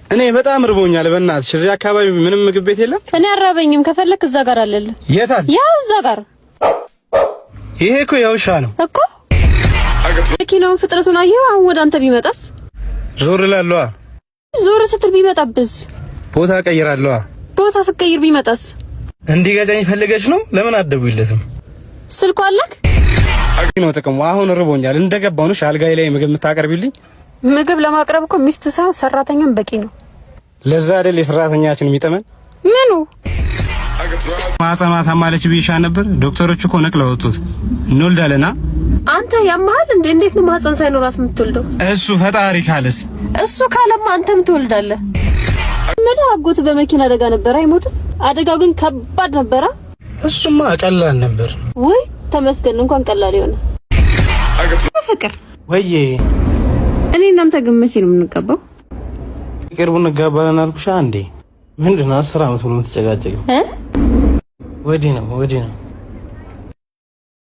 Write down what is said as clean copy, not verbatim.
እኔ በጣም ርቦኛል። በእናትሽ እዚህ አካባቢ ምንም ምግብ ቤት የለም? እኔ አራበኝም። ከፈለክ እዛ ጋር አለልህ። የት አለ? ያው እዛ ጋር። ይሄ እኮ የውሻ ነው እኮ። መኪናውን ፍጥረቱን አየኸው? አሁን ወደ አንተ ቢመጣስ? ዞር እላለዋ። ዞር ስትል ቢመጣብስ? ቦታ ቀይራለዋ። ቦታ ስቀይር ቢመጣስ? እንዲገዛኝ ፈልገሽ ነው? ለምን አትደውይለትም? ስልኩ አለክ? ነው ጥቅሙ። አሁን ርቦኛል። እንደገባው ነው አልጋዬ ላይ ምግብ የምታቀርቢልኝ? ምግብ ለማቅረብ እኮ ሚስት ሳይሆን ሰራተኛም በቂ ነው። ለዛ አይደል የሰራተኛችን የሚጠመን? ምኑ ማጸማታ ማለች ቢሻ ነበር። ዶክተሮች እኮ ነቅለው ወጡት። እንወልዳለና አንተ ያማሃል እንዴ? እንዴት ነው ማጸን ሳይኖራት የምትወልደው? እሱ ፈጣሪ ካለስ? እሱ ካለማ አንተም ትወልዳለህ። ምን አጎት በመኪና አደጋ ነበር አይሞቱት? አደጋው ግን ከባድ ነበር። እሱማ ቀላል ነበር። ወይ ተመስገን እንኳን ቀላል ይሆነ። ፍቅር ወይዬ እኔ እናንተ ግን መቼ ነው የምንጋባው? ቅርቡ እንጋባለን አልኩሽ። አንዴ ምንድነው 10 አመት ሙሉ የምትጨቃጨቂው? ወዲህ ነው